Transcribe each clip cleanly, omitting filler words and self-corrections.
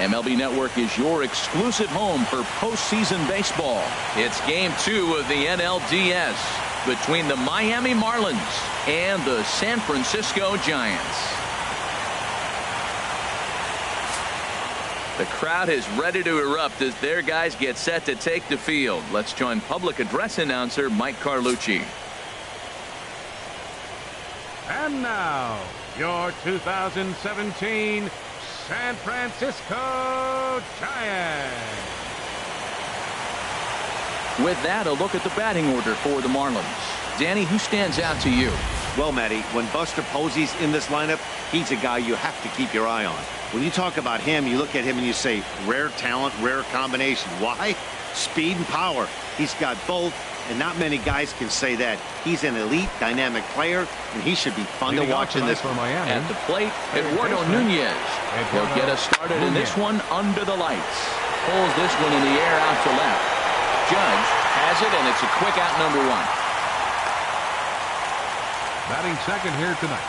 MLB Network is your exclusive home for postseason baseball. It's Game 2 of the NLDS between the Miami Marlins and the San Francisco Giants. The crowd is ready to erupt as their guys get set to take the field. Let's join public address announcer Mike Carlucci. And now, your 2017 San Francisco Giants. With that, a look at the batting order for the Marlins. Danny, who stands out to you? Well, Matty, when Buster Posey's in this lineup, he's a guy you have to keep your eye on. When you talk about him, you look at him and you say, rare talent, rare combination. Why? Speed and power. He's got both, and not many guys can say that. He's an elite, dynamic player, and he should be fun to watch in this for Miami. At the plate, Eduardo Nunez. He'll get us started in this one under the lights. Pulls this one in the air out to left. Judge has it, and it's a quick out, number 1. Batting second here tonight,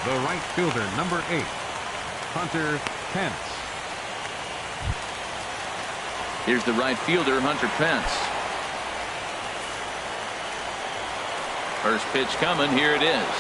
the right fielder, number 8, Hunter Pence. Here's the right fielder, Hunter Pence. First pitch coming. Here it is.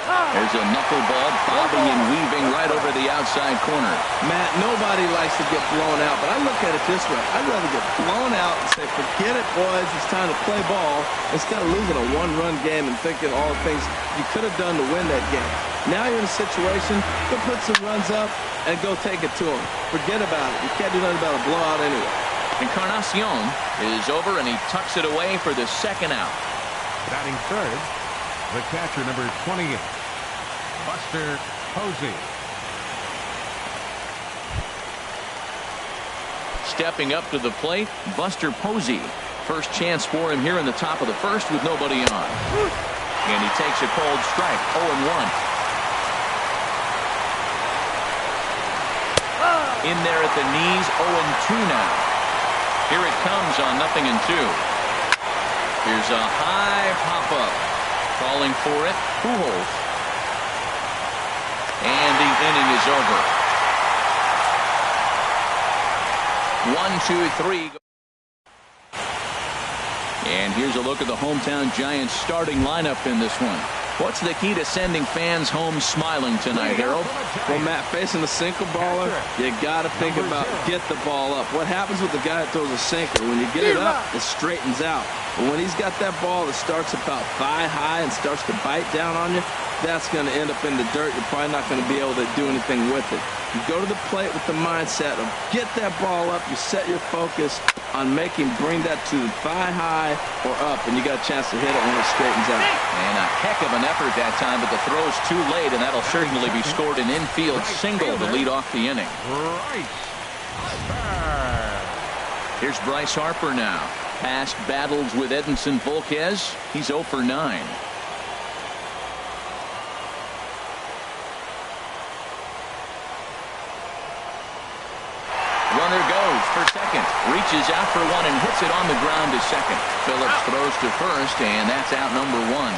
There's a knuckleball bobbing and weaving right over the outside corner. Matt, nobody likes to get blown out, but I look at it this way. I'd rather get blown out and say, forget it, boys. It's time to play ball instead of losing a one-run game and thinking all the things you could have done to win that game. Now you're in a situation, go put some runs up and go take it to them. Forget about it. You can't do nothing about a blowout anyway. Encarnacion is over, and he tucks it away for the second out. Batting third, the catcher, number 28, Buster Posey. Stepping up to the plate, Buster Posey. First chance for him here in the top of the first with nobody on. And he takes a cold strike, 0-1. In there at the knees, 0-2 now. Here it comes on 0-2. Here's a high pop-up. Calling for it, Pujols. And the inning is over. 1, 2, 3. And here's a look at the hometown Giants starting lineup in this one. What's the key to sending fans home smiling tonight, Harold? Well, Matt, facing a sinker baller, you got to think about get the ball up. What happens with the guy that throws a sinker? When you get it up, it straightens out. But when he's got that ball that starts about thigh high and starts to bite down on you, that's going to end up in the dirt. You're probably not going to be able to do anything with it. You go to the plate with the mindset of get that ball up. You set your focus on bring that to the thigh high or up, and you got a chance to hit it when it straightens out. And a heck of an effort that time, but the throw's too late, and that'll certainly be scored an infield single to lead off the inning. Here's Bryce Harper now. Past battles with Edinson Volquez. He's 0 for 9. Runner goes for second. Reaches out for one and hits it on the ground to second. Phillips throws to first, and that's out number 1.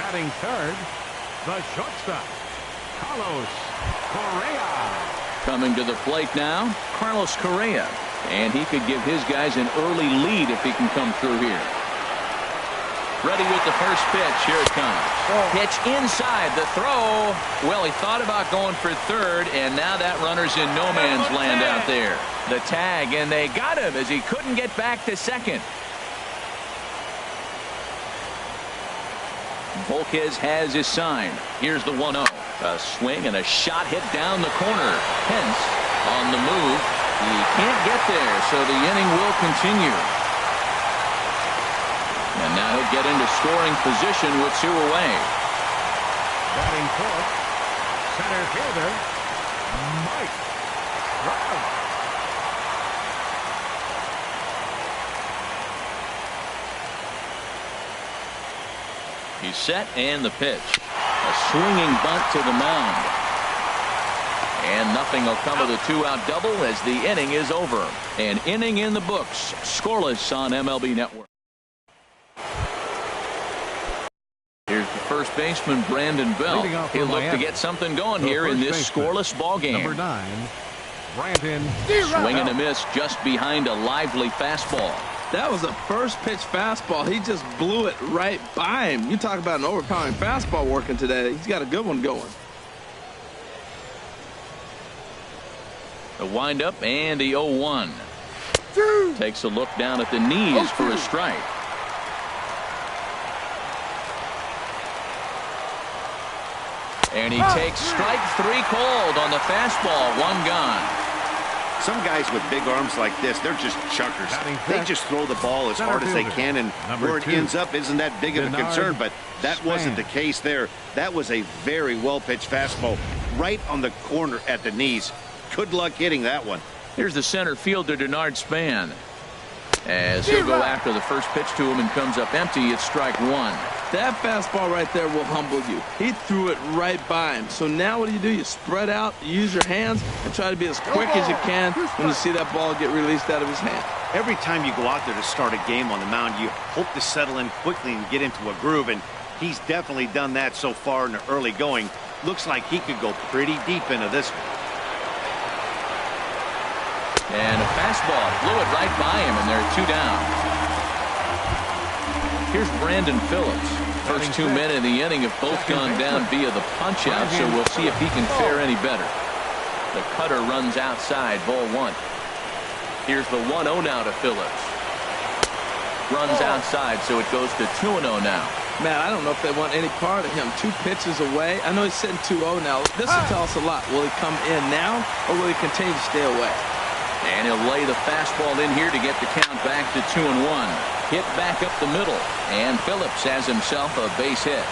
Batting third, the shortstop, Carlos Correa. Coming to the plate now, Carlos Correa. And he could give his guys an early lead if he can come through here. Ready with the first pitch. Here it comes. Pitch inside. The throw. Well, he thought about going for third, and now that runner's in no man's land out there. The tag, and they got him as he couldn't get back to second. Volquez has his sign. Here's the 1-0. A swing and a shot hit down the corner. Pence on the move. He can't get there, so the inning will continue. And now he'll get into scoring position with 2 away. Batting fourth, center fielder, Mike Trout. He's set, and the pitch. A swinging bunt to the mound. And nothing will come of the 2-out double as the inning is over. An inning in the books. Scoreless on MLB Network. Here's the first first baseman Brandon Belt. He'll look to get something going here in this scoreless ball game. Number 9, Brandon. Swing and a miss just behind a lively fastball. That was a first pitch fastball. He just blew it right by him. You talk about an overpowering fastball working today. He's got a good one going. The windup and the 0-1. Takes a look down at the knees for a strike. And he takes strike 3 called on the fastball. 1 gone. Some guys with big arms like this, they're just chuckers. They just throw the ball as hard as they can, and where it ends up isn't that big of a concern, but that wasn't the case there. That was a very well-pitched fastball right on the corner at the knees. Good luck hitting that one. Here's the center fielder, Denard Span. As he'll go after the first pitch to him and comes up empty, it's strike 1. That fastball right there will humble you. He threw it right by him. So now what do? You spread out, use your hands, and try to be as quick as you can when you see that ball get released out of his hand. Every time you go out there to start a game on the mound, you hope to settle in quickly and get into a groove, and he's definitely done that so far in the early going. Looks like he could go pretty deep into this one. And a fastball blew it right by him, and there are 2 down. Here's Brandon Phillips. First 2 men in the inning have both gone down via the punch-out, so we'll see if he can fare any better. The cutter runs outside, ball 1. Here's the 1-0 now to Phillips. Runs outside, so it goes to 2-0 now. Man, I don't know if they want any part of him. 2 pitches away. I know he's sitting 2-0 now. This will tell us a lot. Will he come in now, or will he continue to stay away? And he'll lay the fastball in here to get the count back to 2-1. Hit back up the middle, and Phillips has himself a base hit.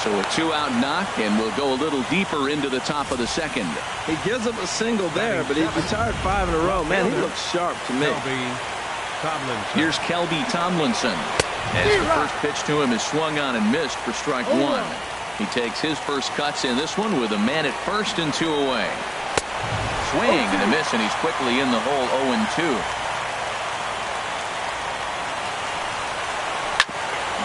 So a 2-out knock, and we'll go a little deeper into the top of the second. He gives up a single there, but he's retired 5 in a row. Man, he looks sharp to me. Here's Kelby Tomlinson. As the first pitch to him is swung on and missed for strike 1. He takes his first cuts in this one with a man at first and 2 away. Swing and a miss, and he's quickly in the hole. 0-2.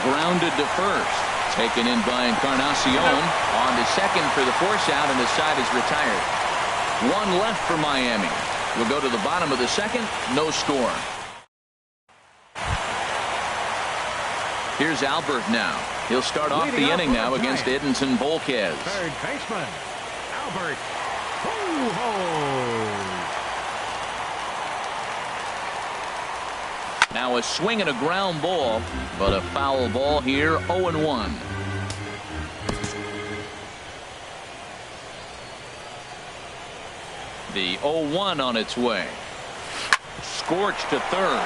Grounded to first. Taken in by Encarnacion. On to second for the force out, and the side is retired. 1 left for Miami. We'll go to the bottom of the second. No score. Here's Albert now. He'll start off the inning now against Edinson Volquez. Third baseman, Albert. Now a swing and a ground ball, but a foul ball here. 0-1. The 0-1 on its way. Scorched to third.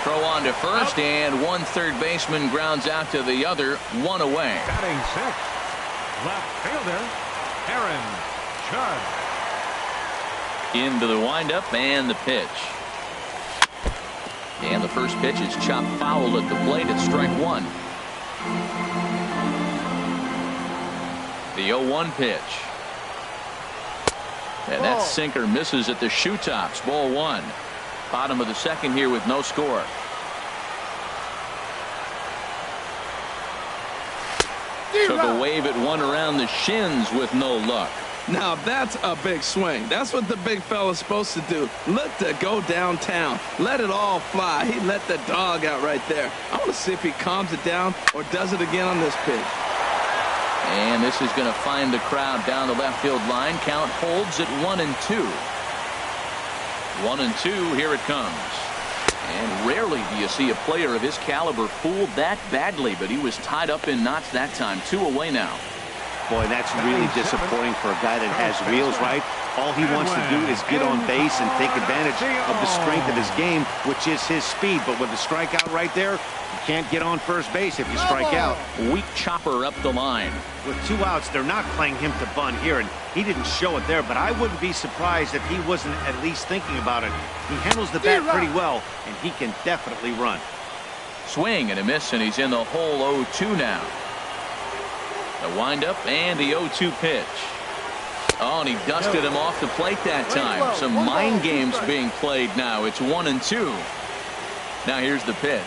Throw on to first, and 1 third baseman grounds out to the other. 1 away. Batting 6, left fielder Aaron Judge. Into the windup and the pitch. And the first pitch is chopped foul at the plate at strike 1. The 0-1 pitch. And that sinker misses at the shoe tops. Ball 1. Bottom of the second here with no score. Took a wave at one around the shins with no luck. Now that's a big swing. That's what the big fella's supposed to do. Let it go downtown. Let it all fly. He let the dog out right there. I want to see if he calms it down or does it again on this pitch. And this is going to find the crowd down the left field line. Count holds at 1-2. 1-2. Here it comes. And rarely do you see a player of his caliber fooled that badly, but he was tied up in knots that time. 2 away now. Boy, that's really disappointing for a guy that has wheels, right? All he wants to do is get on base and take advantage of the strength of his game, which is his speed. But with the strikeout right there, you can't get on first base if you strike out. Weak chopper up the line. With 2 outs, they're not playing him to bunt here, and he didn't show it there, but I wouldn't be surprised if he wasn't at least thinking about it. He handles the bat pretty well, and he can definitely run. Swing and a miss, and he's in the hole. 0-2 now. The windup and the 0-2 pitch. Oh, and he dusted him off the plate that time. Some mind games being played now. It's 1-2. Now here's the pitch.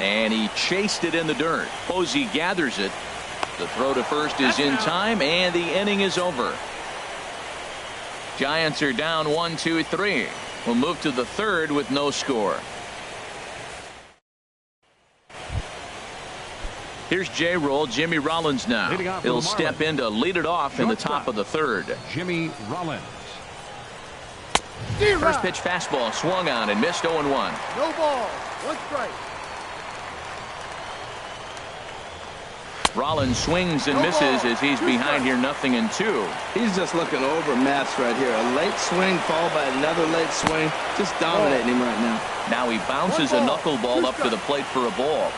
And he chased it in the dirt. Posey gathers it. The throw to first is in time, and the inning is over. Giants are down 1-2-3. We'll move to the third with no score. Here's J-Roll. Jimmy Rollins now. He'll step in to lead it off in the top of the third. Jimmy Rollins. First pitch fastball swung on and missed 0-1. No ball. 1 strike. Rollins swings and misses as he's behind here 0-2. He's just looking overmatched right here. A late swing followed by another late swing. Just dominating him right now. Now he bounces a knuckleball up to the plate for a ball.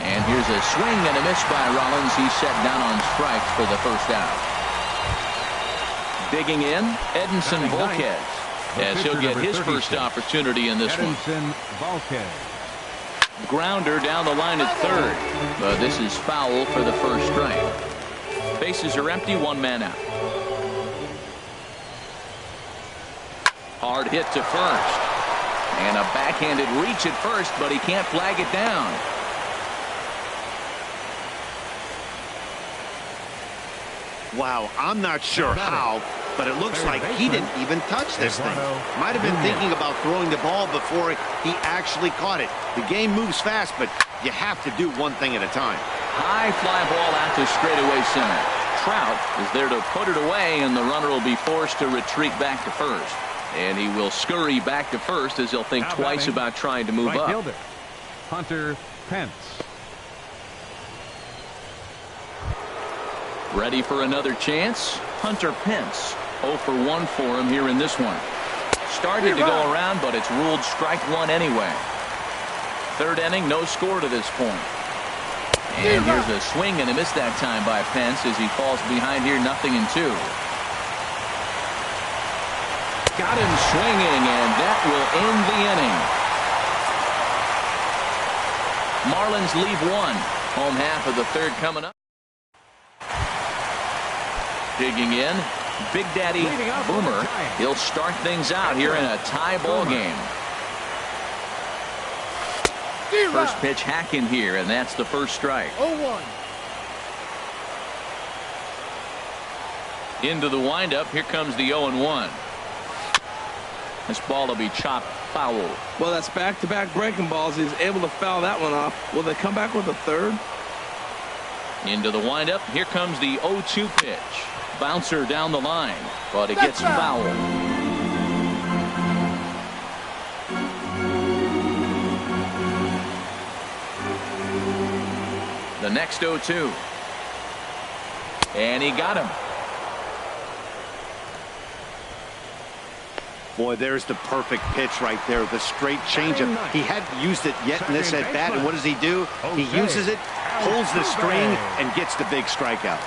And here's a swing and a miss by Rollins. He's set down on strikes for the first out. Digging in, Edinson Volquez, as he'll get his first opportunity in this one. Edinson Volquez. Grounder down the line at third, but this is foul for the first strike. Bases are empty, 1 man out. Hard hit to first, and a backhanded reach at first, but he can't flag it down. Wow, I'm not sure how, but it looks like he didn't even touch this thing. Might have been thinking about throwing the ball before he actually caught it. The game moves fast, but you have to do one thing at a time. High fly ball out to straightaway center. Trout is there to put it away, and the runner will be forced to retreat back to first. And he will scurry back to first as he'll think twice about trying to move up. Fielder, Hunter Pence. Ready for another chance? Hunter Pence. 0 for 1 for him here in this one. Started to go around, but it's ruled strike 1 anyway. Third inning, no score to this point. And here's a swing and a miss that time by Pence as he falls behind here 0-2. Got him swinging, and that will end the inning. Marlins leave 1. Home half of the third coming up. Digging in, Big Daddy Boomer. He'll start things out here in a tie ball game. First pitch hacking here, and that's the first strike. 0-1. Into the windup, here comes the 0-1. This ball will be chopped foul. Well, that's back-to-back breaking balls. He's able to foul that one off. Will they come back with a third? Into the windup, here comes the 0-2 pitch. Bouncer down the line, but it gets fouled. The next 0-2. And he got him. Boy, there's the perfect pitch right there. The straight changeup. He hadn't used it yet in this at bat. And what does he do? He uses it, pulls the string, and gets the big strikeout.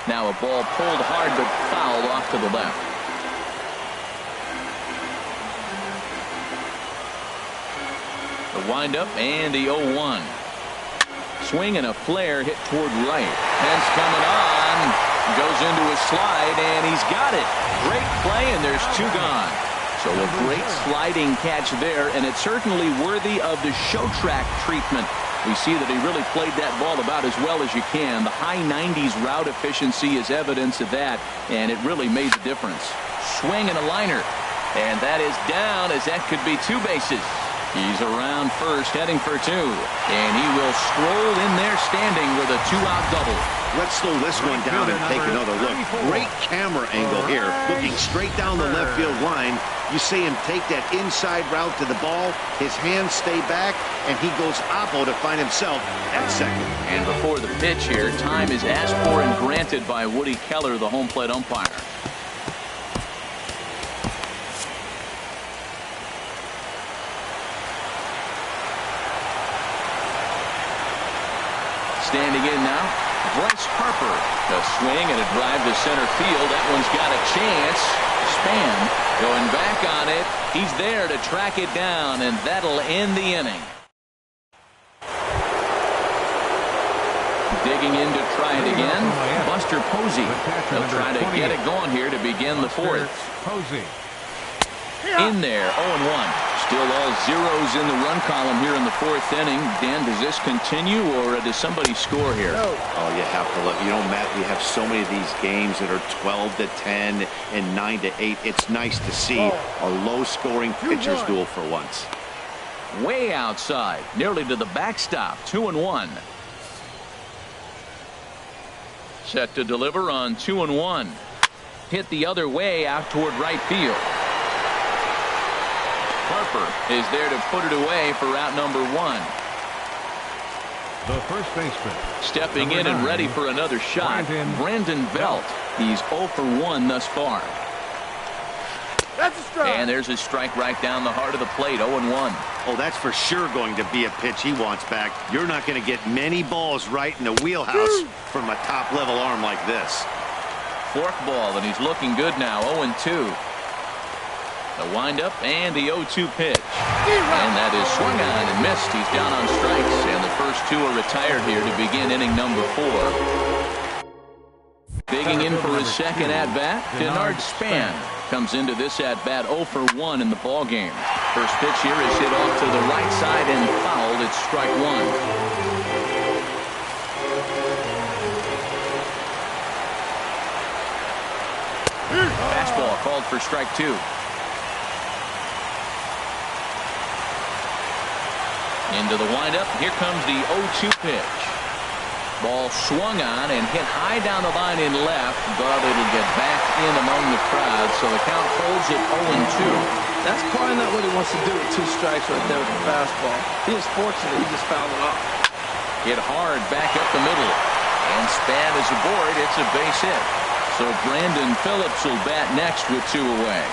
Now a ball pulled hard but fouled off to the left. The windup and the 0-1. Swing and a flare hit toward right. Pence coming on. Goes into a slide, and he's got it. Great play, and there's 2 gone. So a great sliding catch there, and it's certainly worthy of the show track treatment. We see that he really played that ball about as well as you can. The high 90s route efficiency is evidence of that, and it really made the difference. Swing and a liner, and that is down as that could be 2 bases. He's around first, heading for 2, and he will stroll in there standing with a 2-out double. Let's slow this one down and take another look. Great camera angle here, looking straight down the left field line. You see him take that inside route to the ball. His hands stay back, and he goes oppo to find himself at second. And before the pitch here, time is asked for and granted by Woody Keller, the home plate umpire. Standing in now, Bryce Harper. A swing and a drive to center field. That one's got a chance. Span going back on it. He's there to track it down, and that'll end the inning. Digging in to try it again, Buster Posey. He'll try to get it going here to begin the fourth. Posey. In there, 0-1. Still all zeros in the run column here in the fourth inning. Dan, does this continue or does somebody score here? No. Oh, you have to look. You know, Matt, we have so many of these games that are 12-10 and 9-8. It's nice to see a low-scoring pitcher's duel for once. Way outside, nearly to the backstop. 2-1. Set to deliver on 2-1. Hit the other way out toward right field. Harper is there to put it away for out number 1. The first baseman. Stepping in and ready for another shot, Brandon Belt. He's 0 for 1 thus far. That's a strike. And there's a strike right down the heart of the plate, 0-1. Oh, that's for sure going to be a pitch he wants back. You're not going to get many balls right in the wheelhouse from a top-level arm like this. Fork ball, and he's looking good now, 0-2. The windup and the 0-2 pitch. And that is swung on and missed. He's down on strikes, and the first 2 are retired here to begin inning number 4. Digging in for his second at-bat, Denard Span comes into this at-bat 0 for 1 in the ballgame. First pitch here is hit off to the right side and fouled. It's strike 1. Fastball called for strike 2. Into the windup. Here comes the 0-2 pitch. Ball swung on and hit high down the line in left, but it'll get back in among the crowd, so the count holds at 0-2. That's probably not what he wants to do with 2 strikes right there with the fastball. He is fortunate he just fouled it off. Hit hard back up the middle. And Span is aboard. It's a base hit. So Brandon Phillips will bat next with 2 away.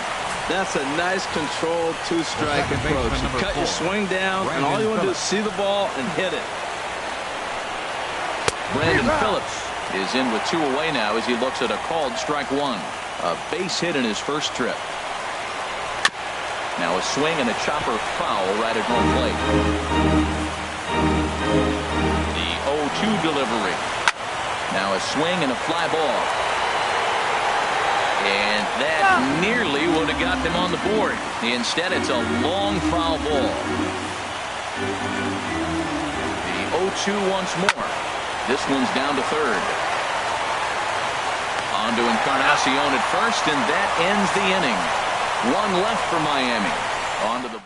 That's a nice controlled 2-strike approach. You cut your swing down, and all you want to do is see the ball and hit it. Brandon Phillips is in with 2 away now as he looks at a called strike 1. A base hit in his first trip. Now a swing and a chopper foul right at home plate. The 0-2 delivery. Now a swing and a fly ball. And that nearly would have got them on the board. Instead, it's a long foul ball. The 0-2 once more. This one's down to third. On to Encarnacion at first, and that ends the inning. 1 left for Miami. On to the...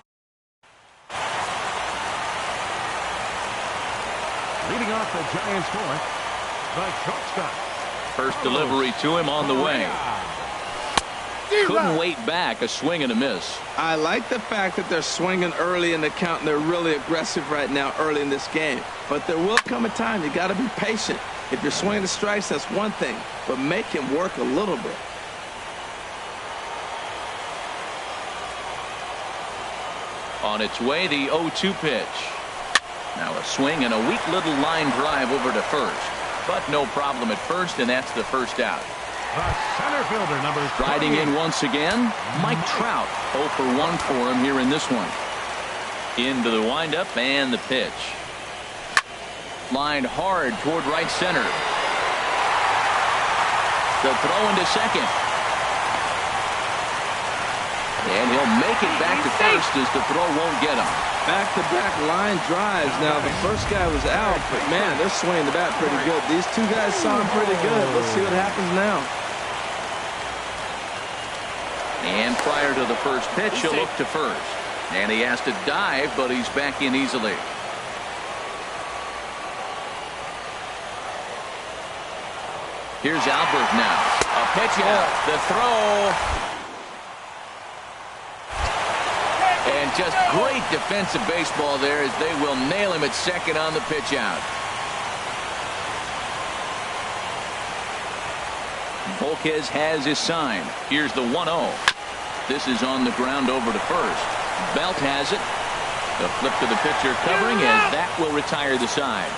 Leading off the Giants fourth, the shortstop. First delivery to him on the way. Couldn't wait back. A swing and a miss. I like the fact that they're swinging early in the count, and they're really aggressive right now early in this game. But there will come a time you got to be patient. If you're swinging the strikes, that's one thing, but make him work a little bit. On its way, the 0-2 pitch. Now a swing and a weak little line drive over to first. But no problem at first, and that's the first out. The center fielder, number 38. Riding in once again, Mike Trout. 0 for 1 for him here in this one. Into the windup and the pitch. Lined hard toward right center. The throw into second. And he'll make it back to first as the throw won't get him. Back-to-back line drives. Now, the first guy was out, but, man, they're swinging the bat pretty good. These 2 guys saw him pretty good. Let's see what happens now. And prior to the first pitch, he'll look to first. And he has to dive, but he's back in easily. Here's Albert now. A pitch out. The throw. And just great defensive baseball there as they will nail him at second on the pitch out. Volquez has his sign. Here's the 1-0. This is on the ground over to first. Belt has it. The flip to the pitcher covering, and that will retire the side.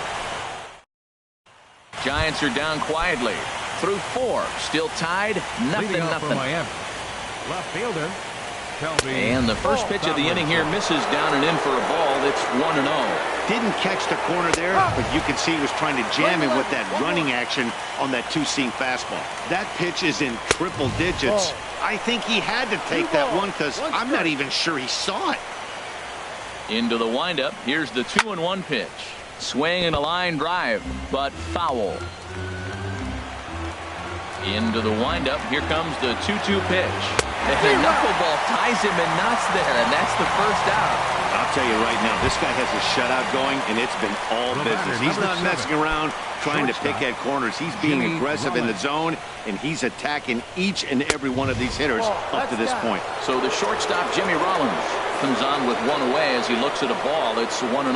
Giants are down quietly. Through 4. Still tied. Nothing. Miami. Left fielder. And the first pitch of the inning here misses down and in for a ball. It's 1-0. Didn't catch the corner there, but you can see he was trying to jam him with that running action on that 2-seam fastball. That pitch is in triple digits I think he had to take that one because I'm not even sure he saw it. Into the windup. Here's the 2-1 pitch. Swing and a line drive, but foul. Into the windup. Here comes the 2-2 pitch. And the knuckleball ties him in knots there, and that's the first out. I'll tell you right now, this guy has a shutout going, and it's been all business. He's not messing around trying to pick at corners. He's being aggressive in the zone, and he's attacking each and every one of these hitters up to this point. So the shortstop, Jimmy Rollins, comes on with one away as he looks at a ball. It's 1-0.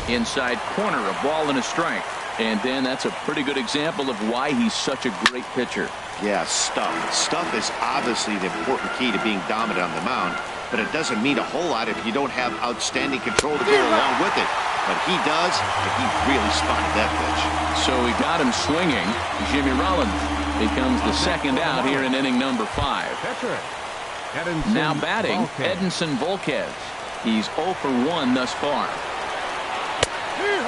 Inside corner, a ball and a strike. And Dan, that's a pretty good example of why he's such a great pitcher. Yeah, stuff. Stuff is obviously the important key to being dominant on the mound, but it doesn't mean a whole lot if you don't have outstanding control to go along with it. But he does, and he really spotted that pitch. So he got him swinging. Jimmy Rollins becomes the second out here in inning number 5. Now batting, Edinson Volquez. He's 0 for 1 thus far.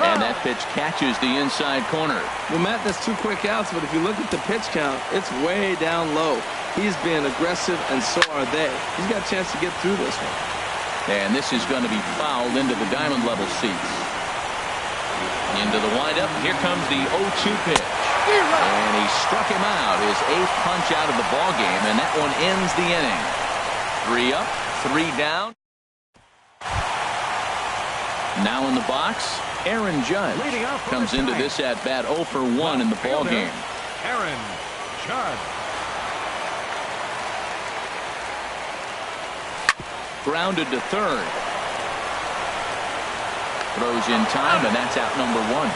And that pitch catches the inside corner. Well, Matt, that's 2 quick outs, but if you look at the pitch count, it's way down low. He's being aggressive, and so are they. He's got a chance to get through this one. And this is going to be fouled into the diamond level seats. Into the windup. Here comes the 0-2 pitch. And he struck him out. His 8th punch out of the ball game, and that one ends the inning. 3 up, 3 down. Now in the box, Aaron Judge comes into this at bat 0 for 1 in the ball game. Aaron Judge. Grounded to third. Throws in time, and that's out number 1.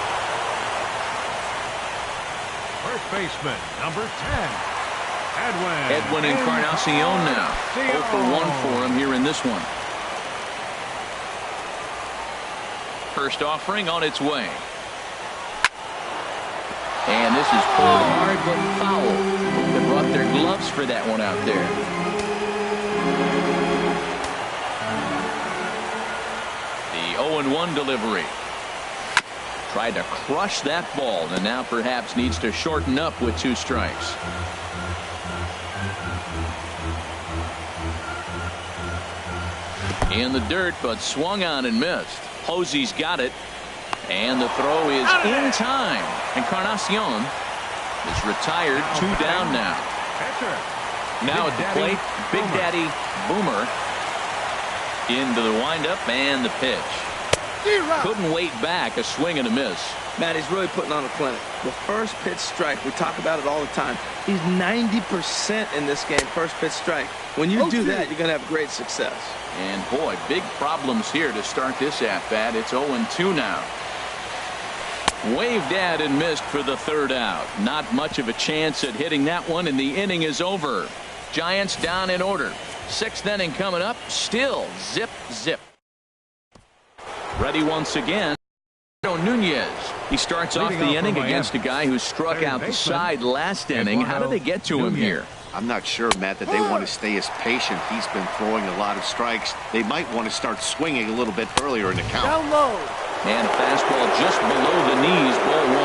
First baseman, number 10, Edwin. Edwin Encarnacion now. 0 for 1 for him here in this one. First offering on its way. And this is pulled hard but foul. They brought their gloves for that one out there. The 0-1 delivery. Tried to crush that ball, and now perhaps needs to shorten up with 2 strikes. In the dirt, but swung on and missed. Posey's got it, and the throw is in time. Encarnacion is retired. 2 down now. Now at the plate, Big Daddy Boomer into the windup and the pitch. Couldn't wait back. A swing and a miss. Matt, he's really putting on a clinic. The first pitch strike, we talk about it all the time. He's 90% in this game, first pitch strike. When you do that, you're going to have great success. And boy, big problems here to start this at-bat. It's 0-2 now. Waved at and missed for the 3rd out. Not much of a chance at hitting that one, and the inning is over. Giants down in order. 6th inning coming up. Still zip, zip. Ready once again. Nunez. He starts off the inning against a guy who struck out the side last inning. How did they get to him here? I'm not sure, Matt, that they want to stay as patient. He's been throwing a lot of strikes. They might want to start swinging a little bit earlier in the count. Down low. And a fastball just below the knees, ball 1.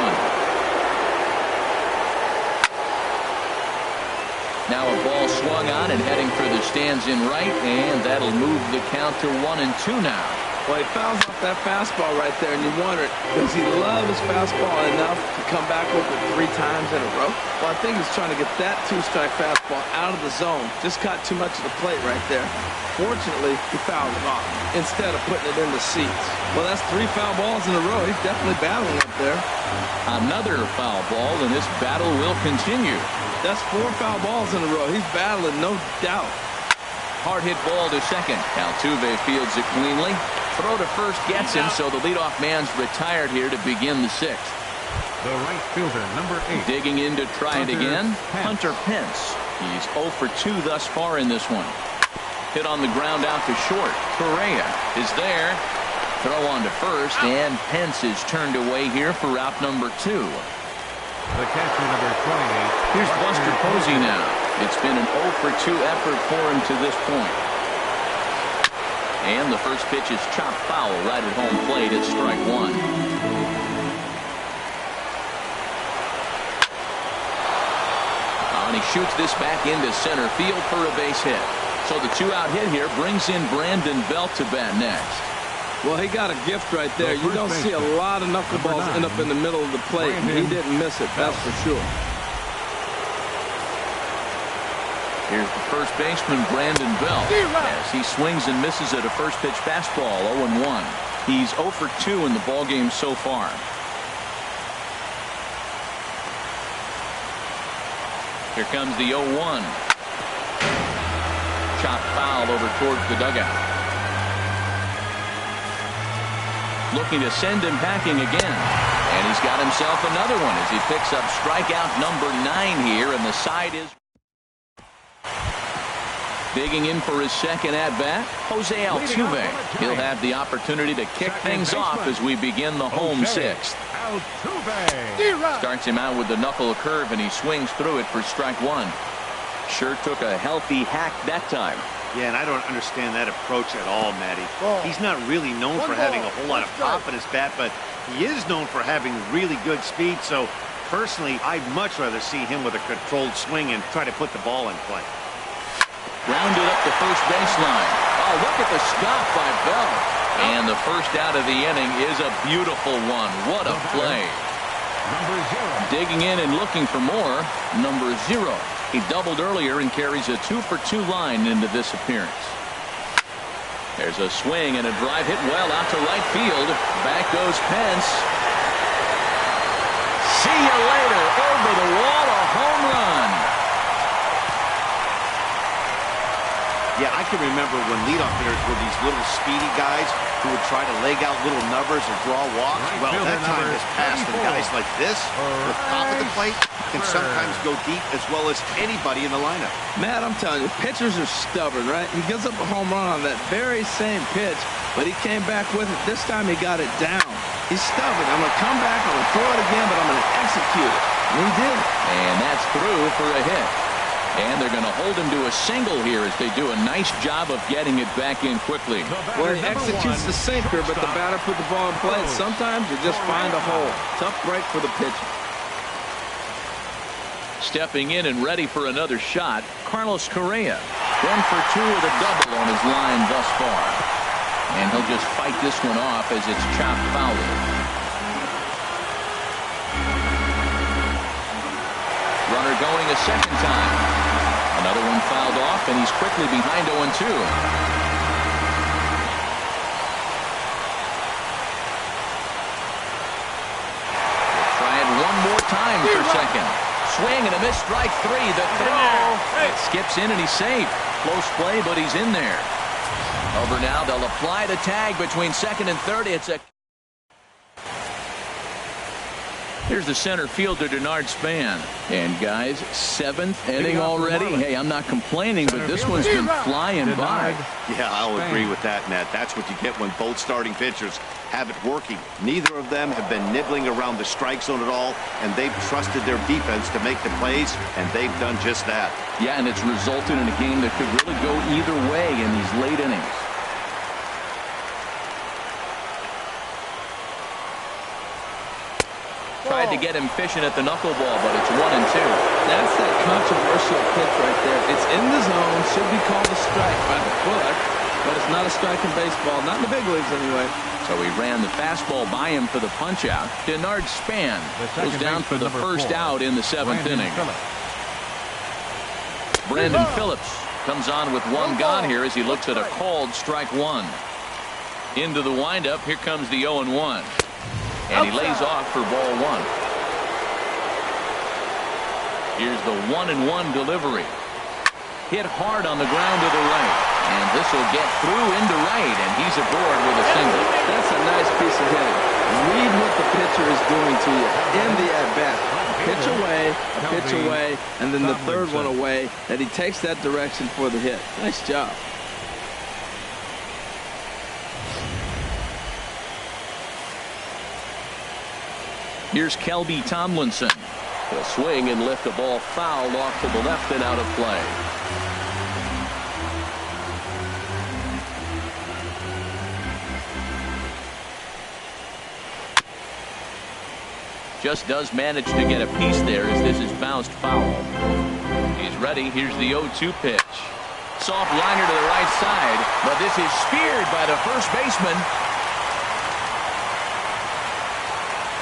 Now a ball swung on and heading for the stands in right, and that'll move the count to 1-2 now. Well, he fouls off that fastball right there, and you wonder, does he love his fastball enough to come back with it 3 times in a row? Well, I think he's trying to get that 2-strike fastball out of the zone. Just caught too much of the plate right there. Fortunately, he fouled it off instead of putting it in the seats. Well, that's 3 foul balls in a row. He's definitely battling up there. Another foul ball, and this battle will continue. That's 4 foul balls in a row. He's battling, no doubt. Hard hit ball to second. Altuve fields it cleanly. Throw to first gets him, so the leadoff man's retired here to begin the 6th. The right fielder, number 8. Digging in to try it again, Hunter Pence. He's 0 for 2 thus far in this one. Hit on the ground out to short. Correa is there. Throw on to first, and Pence is turned away here for route number 2. The catcher, number 28. Here's Buster Posey now. It's been an 0 for 2 effort for him to this point. And the first pitch is chopped foul right at home plate. It's strike 1. On he shoots this back into center field for a base hit. So the 2-out hit here brings in Brandon Belt to bat next. Well, he got a gift right there. You don't see a lot of knuckleballs end up in the middle of the plate. He didn't miss it, that's for sure. Here's the first baseman, Brandon Belt, as he swings and misses at a first pitch fastball, 0-1. He's 0 for 2 in the ballgame so far. Here comes the 0-1. Chop foul over towards the dugout. Looking to send him packing again. And he's got himself another one as he picks up strikeout number 9 here, and the side is digging in for his second at-bat, Jose Altuve. He'll have the opportunity to kick things off as we begin the home sixth. Starts him out with the knuckle curve, and he swings through it for strike 1. Sure took a healthy hack that time. Yeah, and I don't understand that approach at all, Matty. He's not really known for having a whole lot of pop in his bat, but he is known for having really good speed. So, personally, I'd much rather see him with a controlled swing and try to put the ball in play. Grounded up the first baseline. Oh, look at the stop by Bell. And the first out of the inning is a beautiful one. What a play. Digging in and looking for more, number 0. He doubled earlier and carries a 2 for 2 line into this appearance. There's a swing and a drive hit well out to right field. Back goes Pence. See you later. Over the wall, a home run. Yeah, I can remember when leadoff hitters were these little speedy guys who would try to leg out little numbers or draw walks. Well, that time has passed, and guys like this, with top of the plate, can sometimes go deep as well as anybody in the lineup. Matt, I'm telling you, pitchers are stubborn, right? He gives up a home run on that very same pitch, but he came back with it. This time he got it down. He's stubborn. I'm going to come back, I'm going to throw it again, but I'm going to execute it. And he did. And that's through for a hit. And they're going to hold him to a single here as they do a nice job of getting it back in quickly. Well, he executes the sinker, but the batter put the ball in play. Sometimes you just find a hole. Tough break for the pitcher. Stepping in and ready for another shot, Carlos Correa. 1 for 2 with a double on his line thus far. And he'll just fight this one off as it's chopped foul. Runner going a second time. Another one fouled off, and he's quickly behind 0-2. Try it one more time for second. Swing and a miss, strike 3. The throw. It skips in and he's safe. Close play, but he's in there. Over now, they'll apply the tag between second and third. It's a Here's the center fielder, Denard Span. And guys, 7th inning already. Hey, I'm not complaining, but this one's been flying by. Yeah, I'll agree with that, Matt. That's what you get when both starting pitchers have it working. Neither of them have been nibbling around the strike zone at all, and they've trusted their defense to make the plays, and they've done just that. Yeah, and it's resulted in a game that could really go either way in these late innings. Tried to get him fishing at the knuckleball, but it's 1-2. That's that controversial pitch right there. It's in the zone, should be called a strike by the foot, but it's not a strike in baseball, not in the big leagues anyway. So he ran the fastball by him for the punch-out. Denard Span goes down for the first out in the 7th inning. Brandon Phillips comes on with one gone here as he looks at a called strike 1. Into the windup, here comes the 0-1. And he lays off for ball 1. Here's the 1-1 delivery. Hit hard on the ground to the right. And this will get through into right, and he's aboard with a single. That's a nice piece of hitting. Read what the pitcher is doing to you in the at-bat. A pitch away, and then the third one away, and he takes that direction for the hit. Nice job. Here's Kelby Tomlinson. He'll swing and lift a ball foul off to the left and out of play. Just does manage to get a piece there as this is bounced foul. ready. Here's the 0-2 pitch. Soft liner to the right side, but this is speared by the first baseman.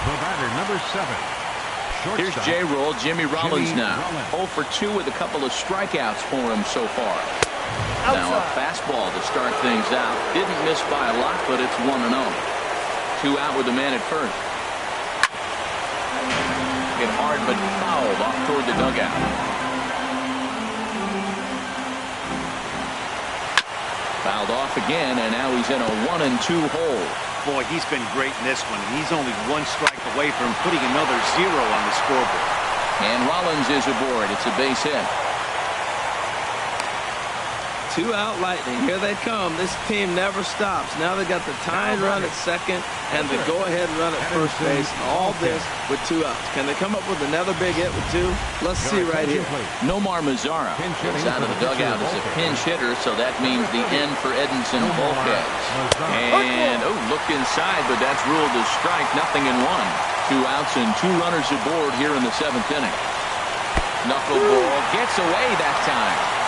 The batter, number 7. Here's J-Roll, Jimmy Rollins now. 0 for 2 with a couple of strikeouts for him so far. Now a fastball to start things out. Didn't miss by a lot, but it's 1-0. 2 out with the man at first. Hit hard but fouled off toward the dugout. Fouled off again, and now he's in a 1-2 hole. Boy, he's been great in this one. He's only 1 strike away from putting another 0 on the scoreboard. And Rollins is aboard. It's a base hit. 2 out Lightning. Here they come. This team never stops. Now they got the tying run at second and the go-ahead run at first base. All this with 2 outs. Can they come up with another big hit with 2? Let's see right here. Nomar Mazara is out of the dugout as a pinch hitter, so that means the end for Edinson Volquez. And, look inside, but that's ruled a strike. Nothing in 1. 2 outs and 2 runners aboard here in the 7th inning. Knuckleball gets away that time.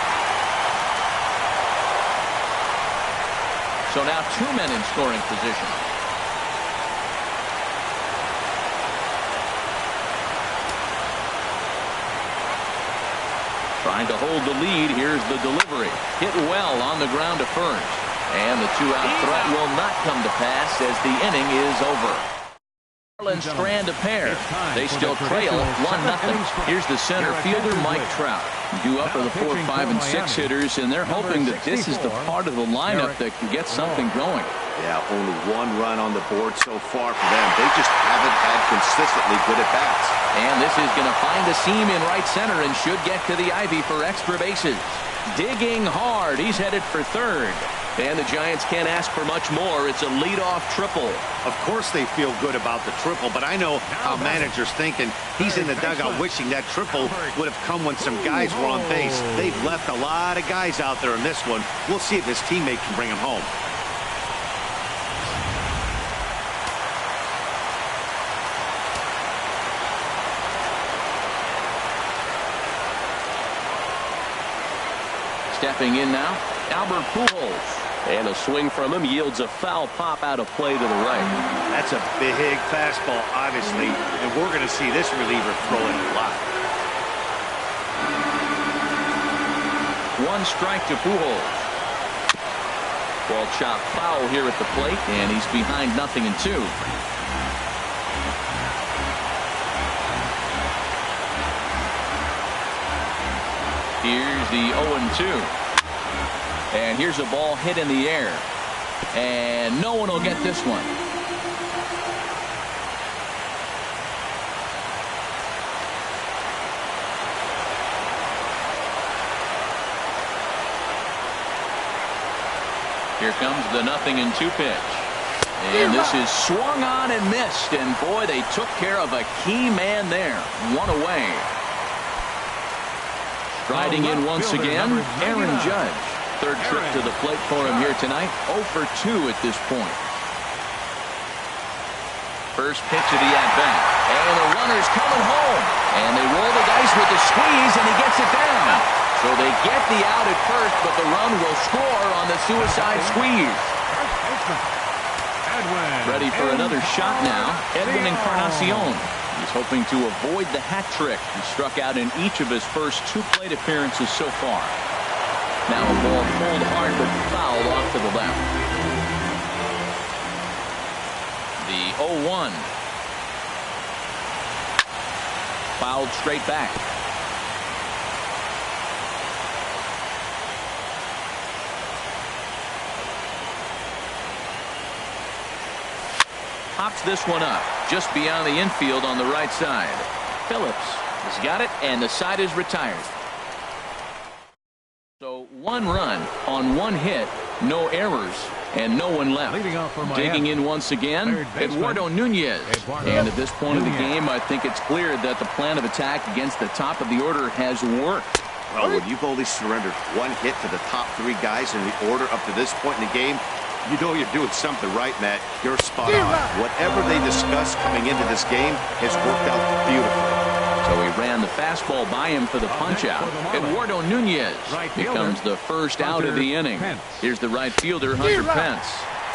So now 2 men in scoring position. Trying to hold the lead. Here's the delivery. Hit well on the ground to first. And the 2-out threat will not come to pass as the inning is over. Marlins strand a pair. They still trail 1-0. Here's the center fielder, Mike Trout. Due up are the 4, 5, and 6 hitters, and they're hoping that this is the part of the lineup that can get something going. Yeah, only 1 run on the board so far for them. They just haven't had consistently good at-bats. And this is going to find a seam in right center and should get to the ivy for extra bases. Digging hard. He's headed for third. And the Giants can't ask for much more. It's a leadoff triple. Of course they feel good about the triple, but I know how manager's thinking. He's in the dugout wishing that triple would have come when some guys were on base. They've left a lot of guys out there in this one. We'll see if his teammate can bring him home. Stepping in now, Albert Pujols. And a swing from him yields a foul pop out of play to the right. That's a big fastball, obviously, and we're going to see this reliever throw it a lot. 1 strike to Pujols. Ball chopped foul here at the plate, and he's behind 0-2. Here's the 0-2. And here's a ball hit in the air. And no one will get this one. Here comes the 0-2 pitch. And this is swung on and missed. And boy, they took care of a key man there. 1 away. Striding in once again, Aaron Judge. 3rd trip to the plate for him here tonight. 0 for 2 at this point. First pitch of the at-bat. And the runner's coming home. And they roll the dice with the squeeze, and he gets it down. So they get the out at first, but the run will score on the suicide squeeze. Ready for another shot now. Edwin Encarnacion. He's hoping to avoid the hat trick. He struck out in each of his first 2 plate appearances so far. Now a ball pulled hard but fouled off to the left. The 0-1. Fouled straight back. Pops this one up just beyond the infield on the right side. Phillips has got it, and the side is retired. So 1 run on 1 hit, no errors, and no one left. Digging in once again, Eduardo Nunez. And at this point of the game, I think it's clear that the plan of attack against the top of the order has worked. Well, when you've only surrendered 1 hit to the top 3 guys in the order up to this point in the game, you know you're doing something right, Matt. You're spot on. Whatever they discussed coming into this game has worked out beautifully. So he ran the fastball by him for the punch-out. Eduardo Nunez becomes the first out of the inning. Here's the right fielder, Hunter Pence.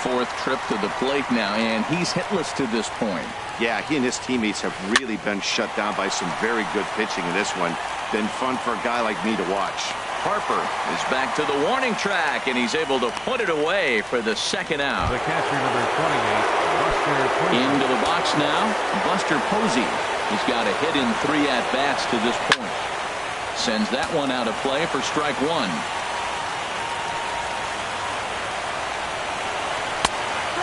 Fourth trip to the plate now, and he's hitless to this point. Yeah, he and his teammates have really been shut down by some very good pitching in this one. Been fun for a guy like me to watch. Harper is back to the warning track, and he's able to put it away for the second out. The catcher, number 28, Buster Posey. Into the box now, Buster Posey. He's got a hit in 3 at-bats to this point. Sends that one out of play for strike 1.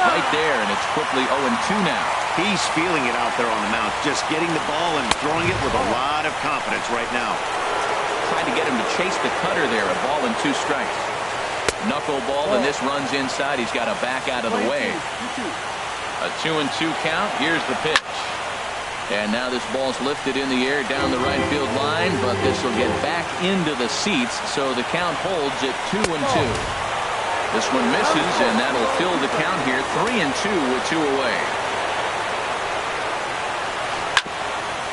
Right there, and it's quickly 0-2 now. He's feeling it out there on the mound, just getting the ball and throwing it with a lot of confidence right now. Trying to get him to chase the cutter there, a ball and 2 strikes. Knuckleball, and this runs inside. He's got to back out of the way. A 2-2 count. Here's the pitch. And now this ball's lifted in the air down the right field line, but this will get back into the seats, so the count holds at 2-2. This one misses, and that'll fill the count here. 3-2 with 2 away.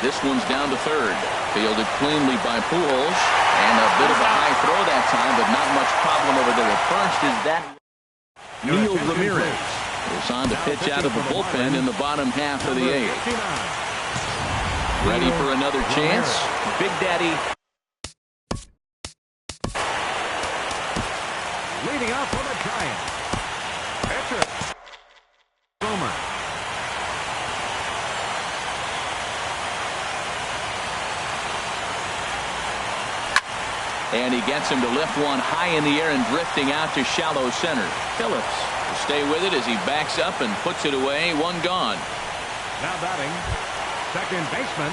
This one's down to third. Fielded cleanly by Pujols. And a bit of a high throw that time, but not much problem over there at first. Is that Neil Ramirez goes on to pitch out of the bullpen in the bottom half of the 8th. Ready for another chance. Big Daddy. Leading off for the Giants. Pitcher. Romer. And he gets him to lift one high in the air and drifting out to shallow center. Phillips will stay with it as he backs up and puts it away. 1 gone. Now batting, second baseman.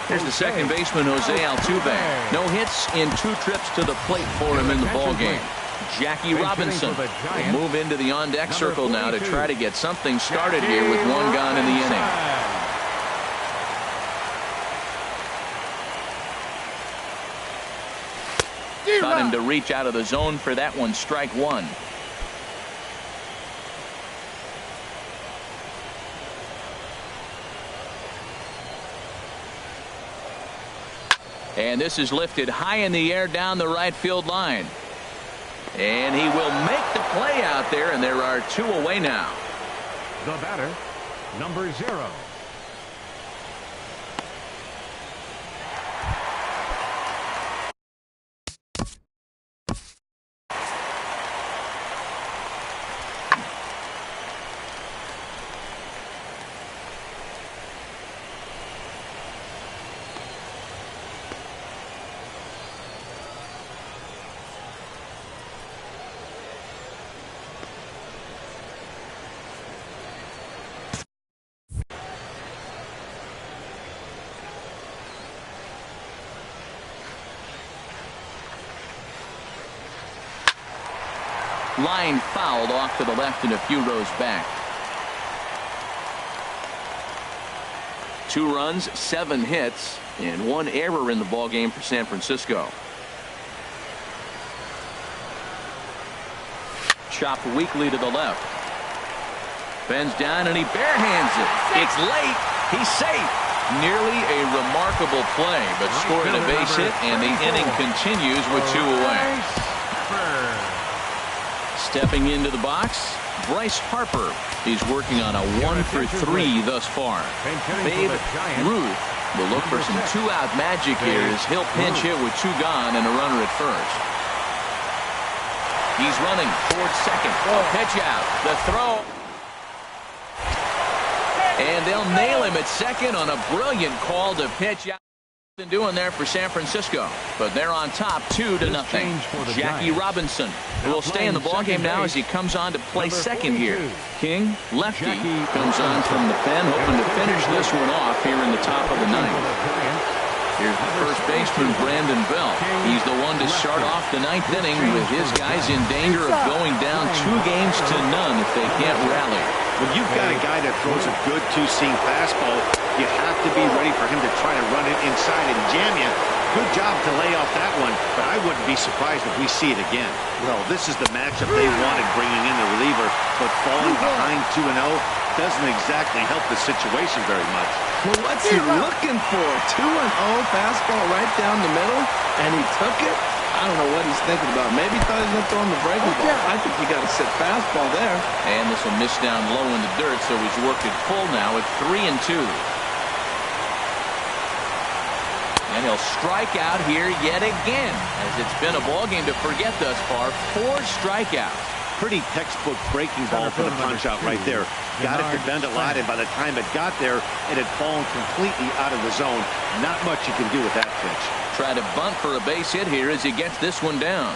Here's the second baseman, Jose Altuve. No hits in 2 trips to the plate for him in the ballgame. Jackie Robinson will move into the on-deck circle now to try to get something started here with 1 gone in the inning. Got him to reach out of the zone for that one. Strike 1. And this is lifted high in the air down the right field line. And he will make the play out there, and there are 2 away now. The batter, number 0. Line fouled off to the left and a few rows back. 2 runs, 7 hits, and 1 error in the ballgame for San Francisco. Chopped weakly to the left. Bends down and he barehands it. It's late. He's safe. Nearly a remarkable play, but scoring a base hit, and the inning continues with 2 away. Stepping into the box, Bryce Harper. He's working on a 1-for-3 thus far. Babe Ruth will look for some 2-out magic here as he'll pinch hit with 2 gone and a runner at first. He's running towards second. A pitch out. The throw. And they'll nail him at second on a brilliant call to pitch out. Doing there for San Francisco, but they're on top 2-0. Jackie Robinson will stay in the ballgame now as he comes on to play second here. King, lefty, comes on from the pen, hoping to finish this one off here in the top of the 9th. Here's the first baseman, Brandon Belt. He's the one to start off the 9th inning with his guys in danger of going down 2-0 if they can't rally. When you've got a guy that throws a good 2-seam fastball, you have to be ready for him to try to run it inside and jam you. Good job to lay off that one, but I wouldn't be surprised if we see it again. Well, this is the matchup they wanted, bringing in the reliever, but falling behind 2-0, doesn't exactly help the situation very much. Well, what's he looking for? 2-0 fastball right down the middle, and he took it? I don't know what he's thinking about. Maybe he thought he was going to throw him the breaking ball. I think he got a sit fastball there. And this will miss down low in the dirt, so he's worked it full now at 3-2. And he'll strike out here yet again, as it's been a ball game to forget thus far. 4 strikeouts. Pretty textbook breaking ball for the punch-out right there. Got it to bend a lot, and by the time it got there, it had fallen completely out of the zone. Not much you can do with that pitch. Try to bunt for a base hit here as he gets this one down.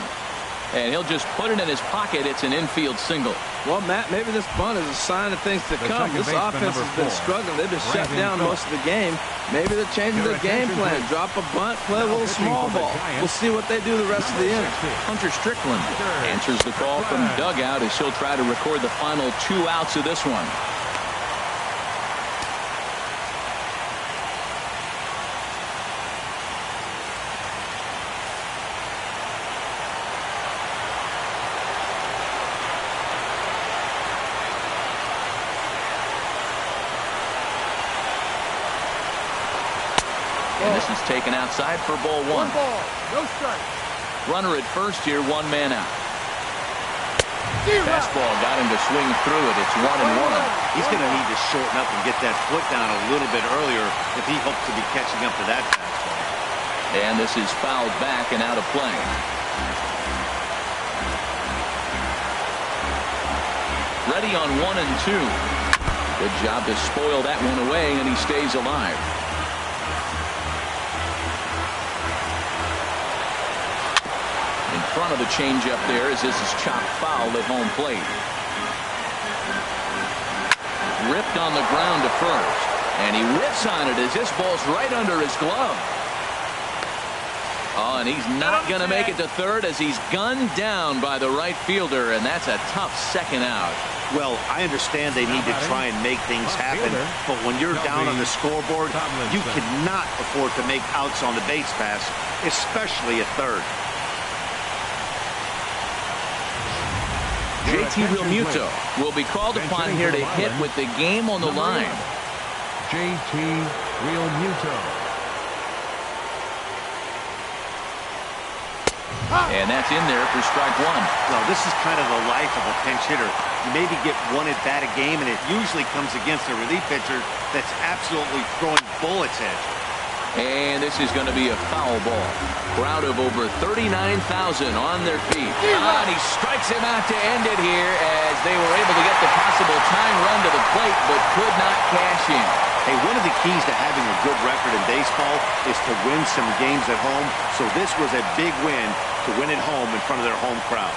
And he'll just put it in his pocket. It's an infield single. Well, Matt, maybe this bunt is a sign of things to come. This offense has been struggling. They've been shut down most of the game. Maybe they're changing their game plan. Drop a bunt, play a little small ball. We'll see what they do the rest of the inning. Hunter Strickland answers the call from dugout as he'll try to record the final 2 outs of this one. And this is taken outside for ball 1. 1 ball, no strike. Runner at first here, 1 man out. Fastball got him to swing through it. It's 1-1. He's going to need to shorten up and get that foot down a little bit earlier if he hopes to be catching up to that fastball. And this is fouled back and out of play. Ready on 1 and 2. Good job to spoil that one away, and he stays alive. In front of the changeup there as this is chopped foul at home plate. Ripped on the ground to first. And he whiffs on it as this ball's right under his glove. Oh, and he's not going to make it to third as he's gunned down by the right fielder, and that's a tough second out. Well, I understand they need to try and make things happen, but when you're down on the scoreboard, you cannot afford to make outs on the base pass, especially at third. JT Realmuto will be called upon here to hit with the game on the line. JT Realmuto. And that's in there for strike 1. Well, this is kind of the life of a pinch hitter. You maybe get 1 at bat a game, and it usually comes against a relief pitcher that's absolutely throwing bullets at you. And this is going to be a foul ball. Crowd of over 39,000 on their feet. And he strikes him out to end it here as they were able to get the possible tying run to the plate but could not cash in. Hey, one of the keys to having a good record in baseball is to win some games at home. So this was a big win to win at home in front of their home crowd.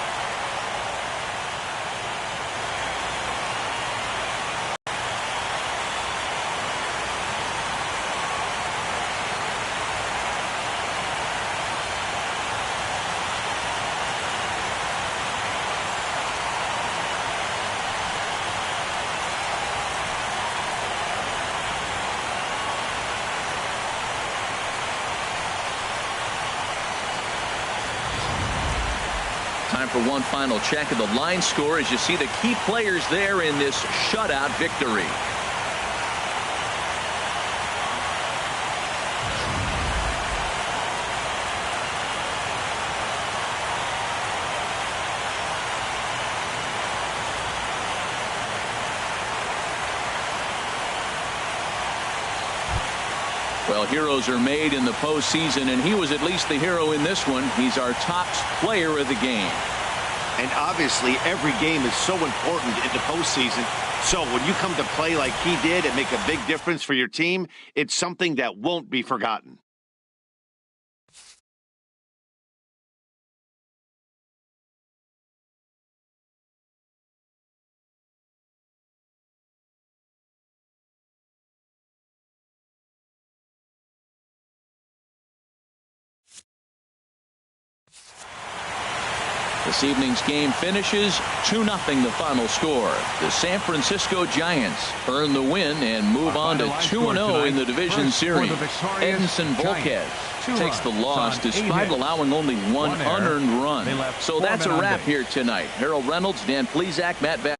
Time for one final check of the line score as you see the key players there in this shutout victory. Well, heroes are made in the postseason, and he was at least the hero in this one. He's our top player of the game. And obviously, every game is so important in the postseason. So when you come to play like he did and make a big difference for your team, it's something that won't be forgotten. This evening's game finishes 2-0 the final score. The San Francisco Giants earn the win and move on to 2-0 in the division series. Edinson Volquez takes the loss despite allowing only one unearned run. So that's a wrap here tonight. Harold Reynolds, Dan Plesac, Matt Bass.